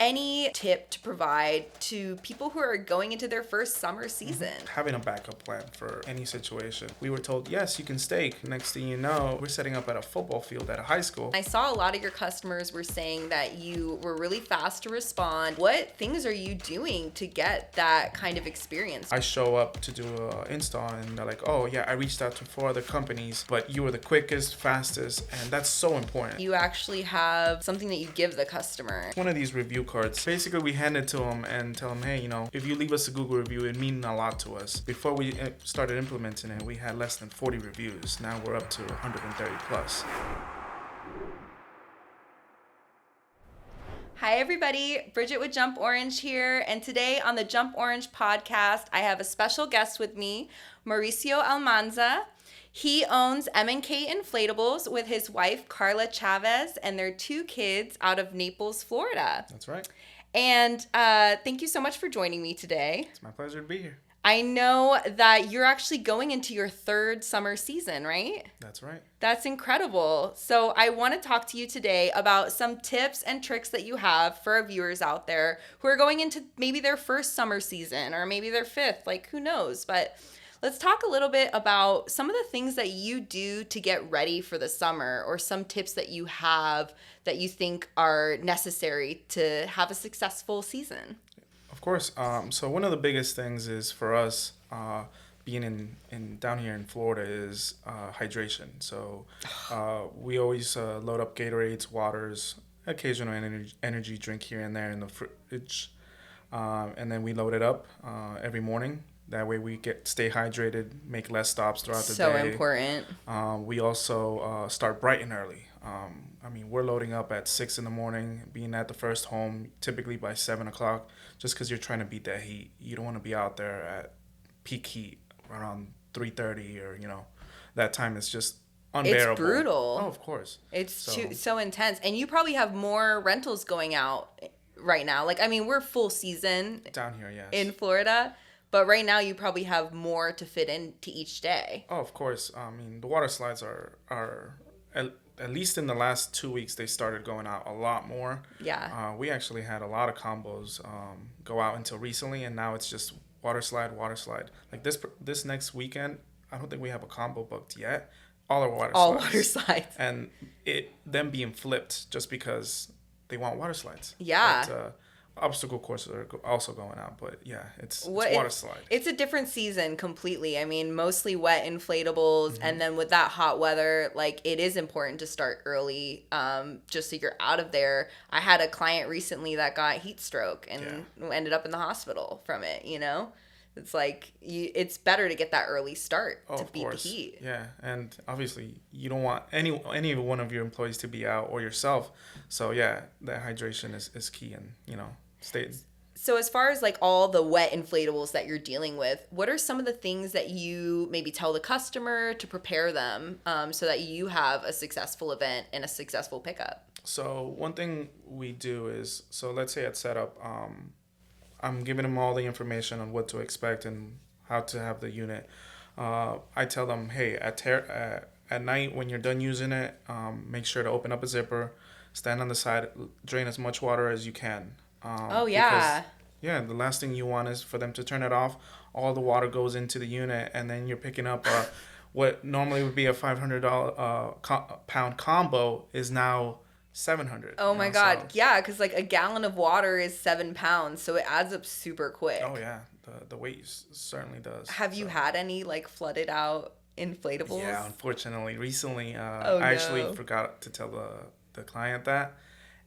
Any tip to provide to people who are going into their first summer season? Having a backup plan for any situation. We were told, yes, you can stake. Next thing you know, we're setting up at a football field at a high school. I saw a lot of your customers were saying that you were really fast to respond. What things are you doing to get that kind of experience? I show up to do an install and they're like, oh yeah, I reached out to 4 other companies, but you were the quickest, fastest, and that's so important. You actually have something that you give the customer. One of these review cards. Basically, we hand it to them and tell them, hey, if you leave us a Google review, it means a lot to us. Before we started implementing it, we had less than 40 reviews. Now we're up to 130 plus. Hi everybody, Bridget with JumpOrange here, and today on the JumpOrange Podcast, I have a special guest with me, Mauricio Almanza. He owns M&K Inflatables with his wife, Carla Chavez, and their 2 kids out of Naples, Florida. That's right. And thank you so much for joining me today. It's my pleasure to be here. I know that you're actually going into your 3rd summer season, right? That's right. That's incredible. So I want to talk to you today about some tips and tricks that you have for our viewers out there who are going into maybe their 1st summer season or maybe their 5th, like who knows. But let's talk a little bit about some of the things that you do to get ready for the summer, or some tips that you have that you think are necessary to have a successful season. Of course. So one of the biggest things is for us being in down here in Florida is hydration. So we always load up Gatorades, waters, occasional energy drink here and there in the fridge, and then we load it up every morning. That way we stay hydrated, make less stops throughout the day. So important. We also start bright and early. We're loading up at 6 in the morning, being at the first home typically by 7 o'clock, just because you're trying to beat that heat. You don't want to be out there at peak heat around 3:30 or, that time is just unbearable. It's brutal. Oh, of course. It's so intense. And you probably have more rentals going out right now. We're full season. Down here, yes. In Florida. But right now you probably have more to fit into each day. Oh, of course. The water slides are at least in the last 2 weeks, they started going out a lot more. Yeah. We actually had a lot of combos go out until recently, and now it's just water slide. Like this next weekend, I don't think we have a combo booked yet. All are water slides. All water slides. And them being flipped just because they want water slides. Yeah. But, obstacle courses are also going out, but yeah, it's water slide. It's a different season completely. Mostly wet inflatables, and then with that hot weather, it is important to start early, just so you're out of there. I had a client recently that got heat stroke and ended up in the hospital from it. It's it's better to get that early start to beat the heat. Yeah, and obviously you don't want any one of your employees to be out or yourself. So yeah, that hydration is key, and stay. So as far as all the wet inflatables that you're dealing with, what are some of the things that you maybe tell the customer to prepare them so that you have a successful event and a successful pickup? So one thing we do is, let's say at setup, I'm giving them all the information on what to expect and how to have the unit. I tell them, hey, at night when you're done using it, make sure to open up a zipper, stand on the side, drain as much water as you can. Because, the last thing you want is for them to turn it off. All the water goes into the unit, and then you're picking up what normally would be a $500 pound combo is now $700. Oh my God. So, yeah, because a gallon of water is 7 pounds, so it adds up super quick. Oh yeah, the weight certainly does. Have you had any flooded out inflatables? Yeah, unfortunately, recently I actually forgot to tell the client that,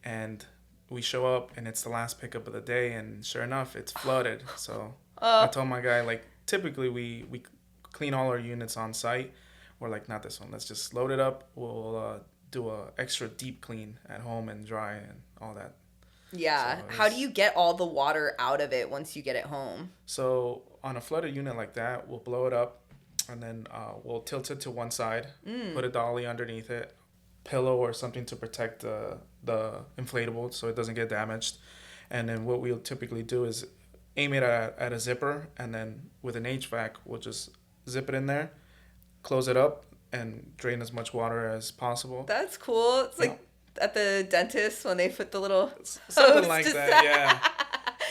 and we show up and it's the last pickup of the day, and sure enough, it's flooded. So I told my guy, typically we clean all our units on site. We're not this one. Let's just load it up. We'll do a extra deep clean at home and dry and all that. Yeah. So how do you get all the water out of it once you get it home? So on a flooded unit like that, we'll blow it up, and then we'll tilt it to one side, put a dolly underneath it, pillow or something to protect the inflatable so it doesn't get damaged. And then what we'll typically do is aim it at a zipper, and then with an HVAC we'll just zip it in there, close it up, and drain as much water as possible. That's cool. It's at the dentist when they put the little something like that, yeah.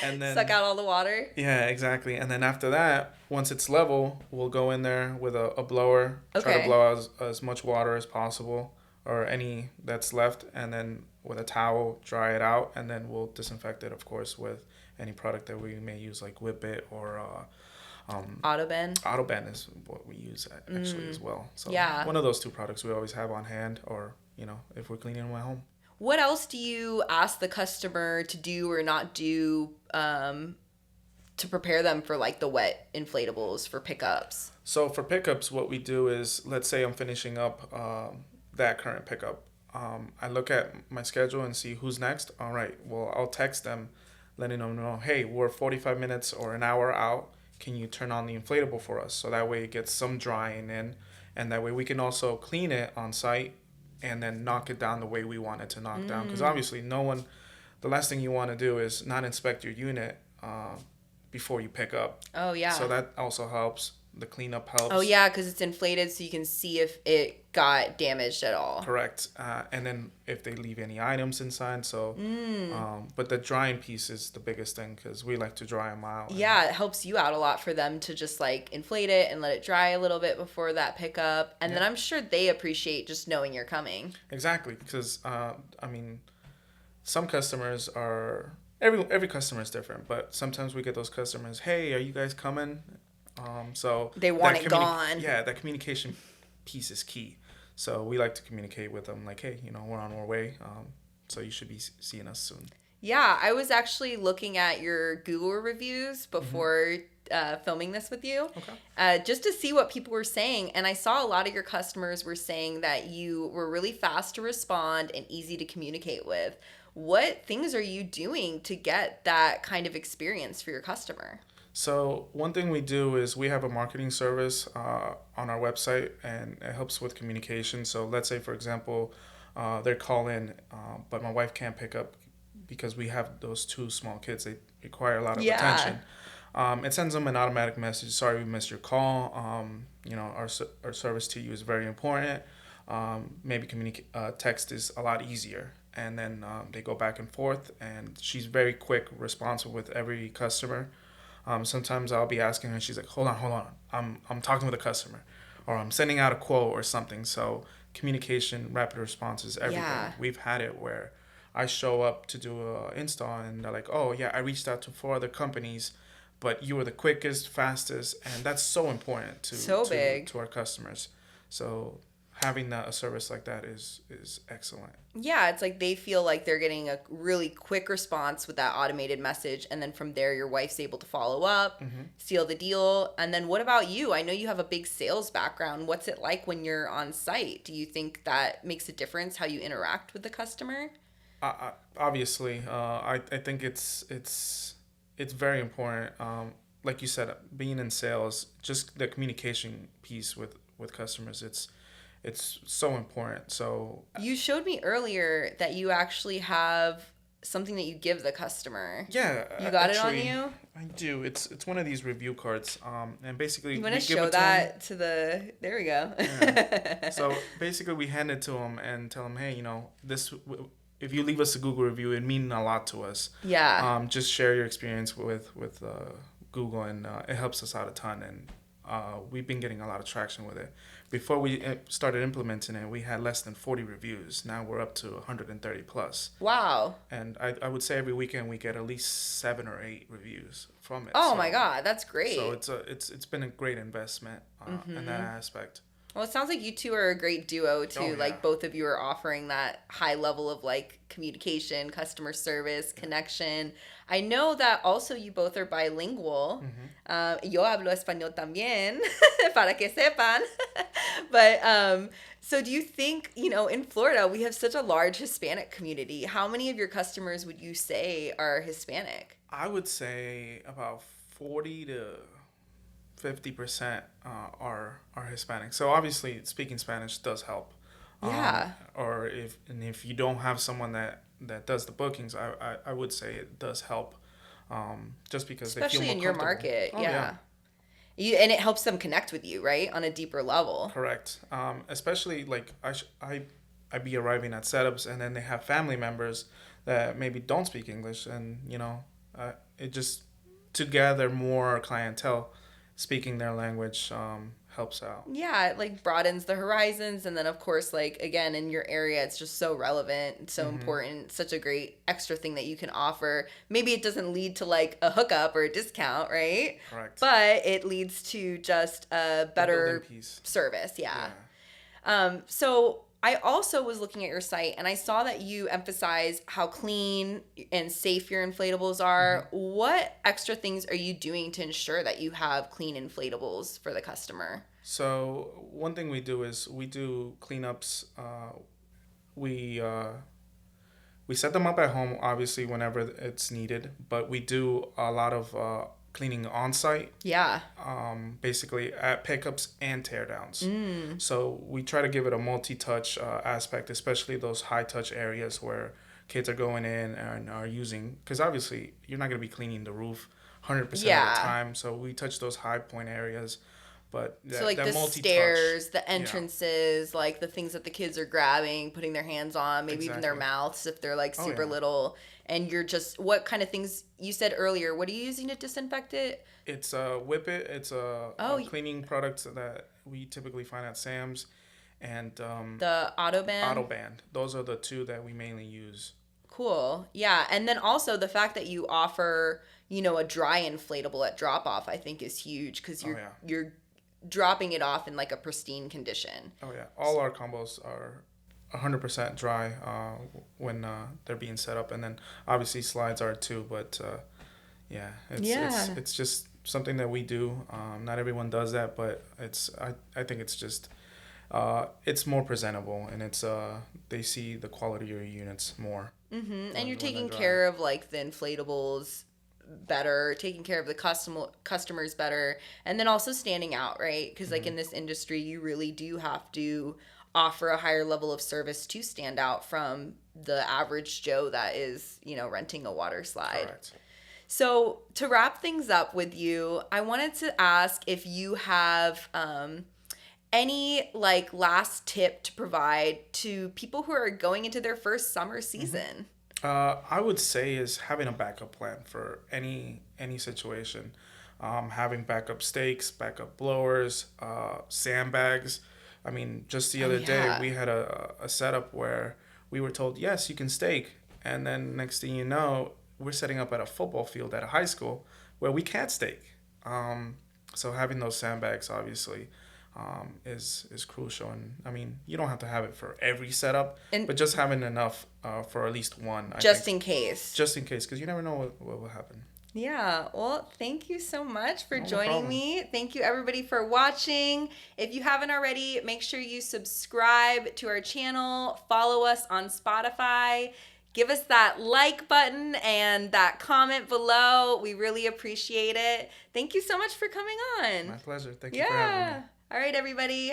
And then suck out all the water. Yeah, exactly. And then after that, once it's level, we'll go in there with a blower, try to blow out as much water as possible or any that's left, and then with a towel, dry it out, and then we'll disinfect it, of course, with any product that we may use, like Whip It or Autoben. Autoben is what we use actually as well. So one of those two products we always have on hand, or if we're cleaning them at home. What else do you ask the customer to do or not do to prepare them for like the wet inflatables for pickups? So for pickups, what we do is, let's say I'm finishing up that current pickup. I look at my schedule and see who's next. All right, well, I'll text them, letting them know, hey, we're 45 minutes or an hour out. Can you turn on the inflatable for us? So that way it gets some drying in, and that way we can also clean it on site and then knock it down the way we want it to knock down. Because obviously the last thing you want to do is not inspect your unit before you pick up. Oh, yeah. So that also helps. The cleanup helps. Oh, yeah, because it's inflated so you can see if it got damaged at all. Correct. And then if they leave any items inside. So, but the drying piece is the biggest thing because we like to dry them out. Yeah, it helps you out a lot for them to just like inflate it and let it dry a little bit before that pickup. And then I'm sure they appreciate just knowing you're coming. Exactly. Because, some customers are... Every customer is different, but sometimes we get those customers, hey, are you guys coming? So they want it gone. Yeah, that communication piece is key. So we like to communicate with them like, hey, we're on our way. So you should be seeing us soon. Yeah, I was actually looking at your Google reviews before filming this with you, just to see what people were saying. And I saw a lot of your customers were saying that you were really fast to respond and easy to communicate with. What things are you doing to get that kind of experience for your customer? So one thing we do is we have a marketing service on our website, and it helps with communication. So let's say, for example, they call in, but my wife can't pick up because we have those two small kids. They require a lot of attention. It sends them an automatic message. Sorry, we missed your call. Our service to you is very important. Maybe text is a lot easier. And then they go back and forth, and she's very quick, responsive with every customer. Sometimes I'll be asking her, and she's like, hold on. I'm talking with a customer, or I'm sending out a quote or something. So communication, rapid response is everything. Yeah. We've had it where I show up to do an install, and they're like, oh, yeah, I reached out to 4 other companies, but you were the quickest, fastest, and that's so important to our customers. So having a service like that is excellent. Yeah, it's like they feel like they're getting a really quick response with that automated message, and then from there your wife's able to follow up, seal the deal. And then what about you? I know you have a big sales background. What's it like when you're on site? Do you think that makes a difference how you interact with the customer? Obviously, I think it's very important. Like you said, being in sales, just the communication piece with customers, it's so important. So you showed me earlier that you actually have something that you give the customer. Yeah, you got actually, it on you? I do. It's one of these review cards. And basically, you want to show that to the? There we go. Yeah. So basically, we hand it to them and tell them, hey, this. If you leave us a Google review, it means a lot to us. Yeah. Just share your experience with Google, and it helps us out a ton. And we've been getting a lot of traction with it. Before we started implementing it, we had less than 40 reviews. Now we're up to 130 plus. Wow. And I would say every weekend we get at least 7 or 8 reviews from it. Oh, my God, that's great. So it's been a great investment in that aspect. Well, it sounds like you two are a great duo too. Oh, yeah. Like both of you are offering that high level of like communication, customer service, connection. I know that also you both are bilingual. Yo hablo español también, para que sepan. But so do you think, in Florida, we have such a large Hispanic community. How many of your customers would you say are Hispanic? I would say about 40 to 50% are Hispanic. So obviously speaking Spanish does help. Yeah. Or if you don't have someone that does the bookings, I would say it does help. Just because especially they feel more in your market. Oh, yeah. And it helps them connect with you, right? On a deeper level. Correct. Especially like I'd be arriving at setups, and then they have family members that maybe don't speak English, and it just to gather more clientele speaking their language helps out. Yeah, it like broadens the horizons, and then of course, like again, in your area it's just so relevant, so important, such a great extra thing that you can offer. Maybe it doesn't lead to like a hookup or a discount, right? Correct. But it leads to just a better service. Yeah. So I also was looking at your site, and I saw that you emphasize how clean and safe your inflatables are. What extra things are you doing to ensure that you have clean inflatables for the customer? So one thing we do is we do cleanups. We set them up at home, obviously, whenever it's needed, but we do a lot of cleaning on site. Yeah. Basically at pickups and teardowns. So we try to give it a multi-touch aspect, especially those high-touch areas where kids are going in and are using, because obviously you're not going to be cleaning the roof 100% of the time. So we touch those high point areas. But so like the stairs, the entrances, like the things that the kids are grabbing, putting their hands on, maybe even their mouths if they're like super little. And you're just, what kind of things, you said earlier, what are you using to disinfect it? It's Whip It. It's a cleaning product that we typically find at Sam's. And the Autoband? Autoband. Those are the two that we mainly use. Cool. Yeah. And then also the fact that you offer, a dry inflatable at drop off, I think is huge, because you're dropping it off in like a pristine condition. Oh yeah. All our combos are 100% dry when they're being set up, and then obviously slides are too, but it's just something that we do. Not everyone does that, but I think it's just it's more presentable, and it's they see the quality of your units more. And you're taking care of like the inflatables better, taking care of the customers better, and then also standing out, right? Because like in this industry, you really do have to offer a higher level of service to stand out from the average Joe that is, renting a water slide. Correct. So to wrap things up with you, I wanted to ask if you have any like last tip to provide to people who are going into their first summer season. I would say is having a backup plan for any situation. Having backup stakes, backup blowers, sandbags. I mean, just the other day we had a setup where we were told, yes, you can stake. And then next thing you know, we're setting up at a football field at a high school where we can't stake. So having those sandbags, obviously, is crucial. And I mean, you don't have to have it for every setup, but just having enough for at least one. Just in case, because you never know what will happen. Yeah, well, thank you so much for joining me. Thank you, everybody, for watching. If you haven't already, make sure you subscribe to our channel, follow us on Spotify, give us that like button and that comment below. We really appreciate it. Thank you so much for coming on. My pleasure. Thank you for having me. All right, everybody.